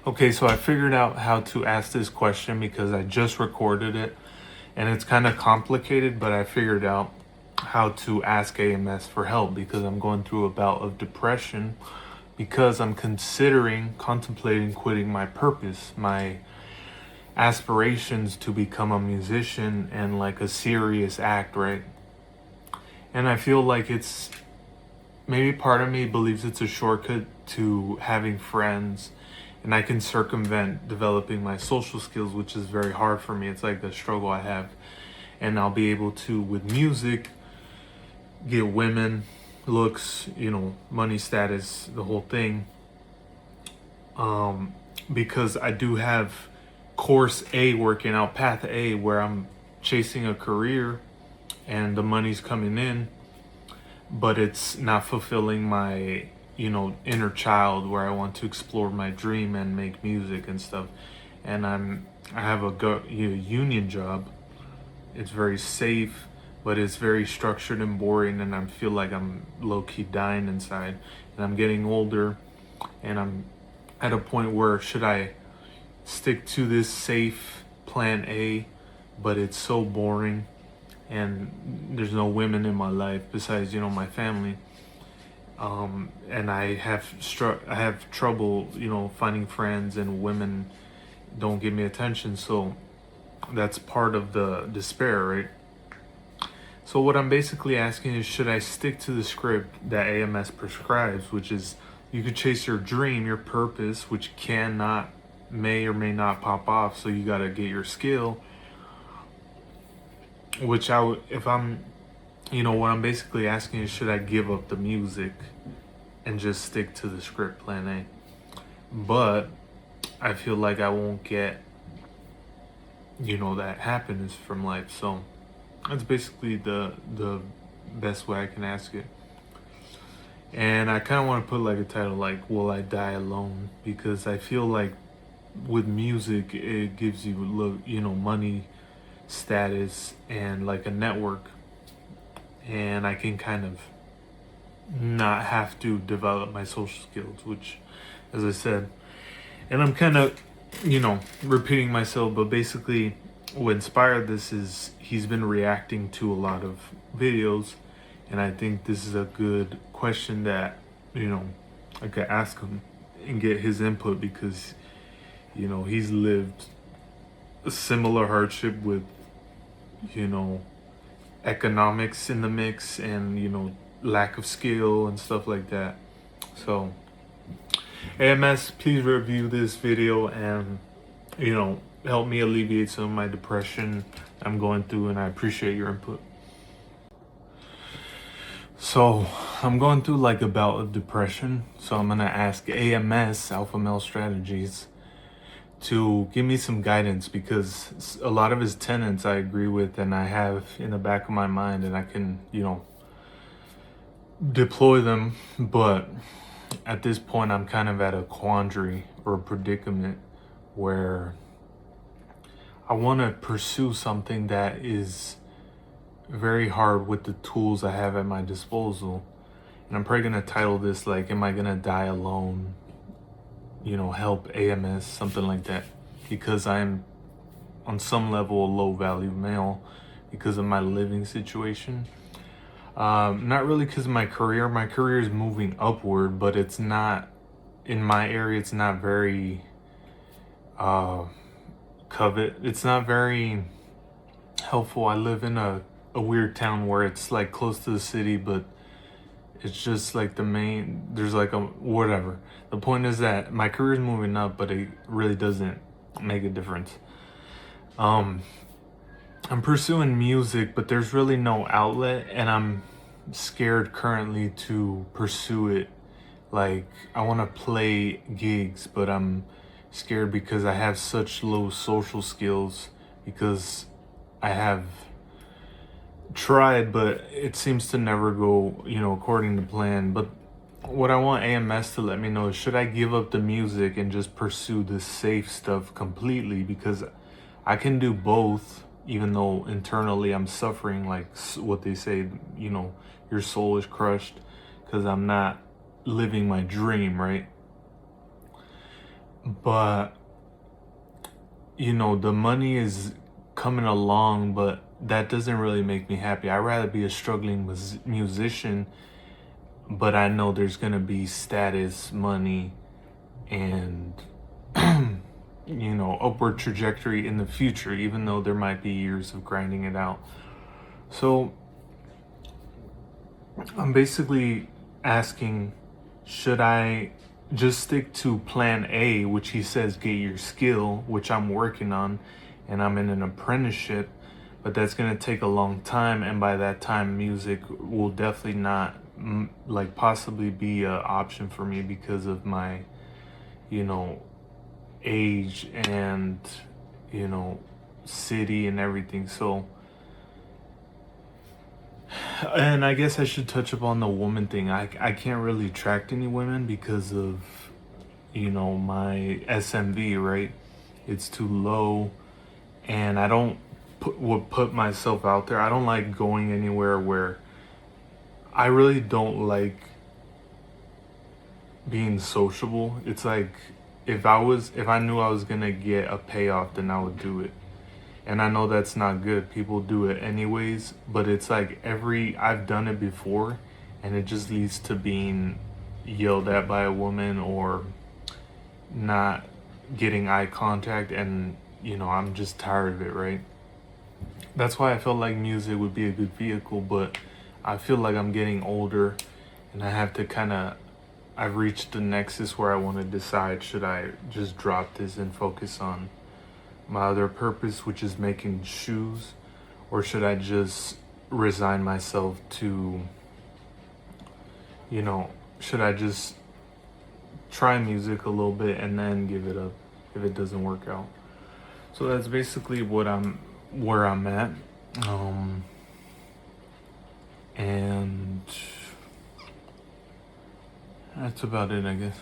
Okay, so I figured out how to ask this question because I just recorded it and it's kind of complicated, but I figured out how to ask AMS for help because I'm going through a bout of depression because I'm contemplating quitting my purpose, my aspirations to become a musician and like a serious act, right? And I feel like it's maybe part of me believes it's a shortcut to having friends and I can circumvent developing my social skills, which is very hard for me. It's like a struggle I have. And I'll be able to, with music, get women, looks, money, status, the whole thing. Because I do have course A working out, path A, where I'm chasing a career and the money's coming in, but it's not fulfilling my inner child where I want to explore my dream and make music and stuff. And I have a union job. It's very safe, but it's very structured and boring, and I feel like I'm low-key dying inside. And I'm getting older, and I'm at a point where should I stick to this safe plan A, but it's so boring and there's no women in my life besides my family, and I have trouble finding friends, and women don't give me attention, so that's part of the despair, right? So what I'm basically asking is, should I stick to the script that AMS prescribes, which is you could chase your dream, your purpose, which may or may not pop off, so you got to get your skill, which if I'm, what I'm basically asking is, should I give up the music and just stick to the script plan A? But I feel like I won't get, that happiness from life. So that's basically the best way I can ask it. And I kind of want to put like a title like, Will I Die Alone? Because I feel like with music, it gives you, money, status, and like a network. And I can kind of not have to develop my social skills, which, as I said, and I'm kind of, repeating myself, but basically what inspired this is he's been reacting to a lot of videos, and I think this is a good question that, I could ask him and get his input because, he's lived a similar hardship with, economics in the mix and, lack of skill and stuff like that. So AMS, please review this video and, help me alleviate some of my depression I'm going through, and I appreciate your input. So I'm going through like a bout of depression, so I'm gonna ask AMS, Alpha Male Strategies, to give me some guidance because a lot of his tenets I agree with and I have in the back of my mind and I can, deploy them, but at this point I'm kind of at a quandary or a predicament where I want to pursue something that is very hard with the tools I have at my disposal. And I'm probably going to title this like, Am I going to Die Alone? Help AMS, something like that. Because I'm on some level a low value male because of my living situation. Not really because of my career. My career is moving upward, but it's not, in my area, it's not very it's not very helpful. I live in a weird town where it's like close to the city, but it's just like there's like a whatever. The point is that my career is moving up, but it really doesn't make a difference. I'm pursuing music, but there's really no outlet, and I'm scared currently to pursue it. Like, I want to play gigs, but I'm scared because I have such low social skills, because I have tried, but it seems to never go, according to plan. But what I want AMS to let me know is, should I give up the music and just pursue the safe stuff completely? Because I can do both, even though internally I'm suffering, like what they say, your soul is crushed because I'm not living my dream, right? but the money is coming along, but that doesn't really make me happy. I'd rather be a struggling musician, but I know there's gonna be status, money, and upward trajectory in the future, even though there might be years of grinding it out. So I'm basically asking, should I just stick to plan A, which he says get your skill, which I'm working on, and I'm in an apprenticeship, but that's going to take a long time, and by that time music will definitely not like possibly be an option for me because of my age and city and everything. So, and I guess I should touch upon the woman thing. I can't really attract any women because of my SMV, right? It's too low, and I don't would put myself out there. I don't like going anywhere where I really don't like being sociable. It's like if I knew I was gonna get a payoff, then I would do it. And I know that's not good. People do it anyways, but it's like I've done it before, and it just leads to being yelled at by a woman or not getting eye contact, and I'm just tired of it, right? That's why I felt like music would be a good vehicle, but I feel like I'm getting older, and I have to I've reached the nexus where I want to decide, should I just drop this and focus on my other purpose, which is making shoes, or should I just resign myself to, should I just try music a little bit and then give it up if it doesn't work out? So that's basically where I'm at. And that's about it, I guess.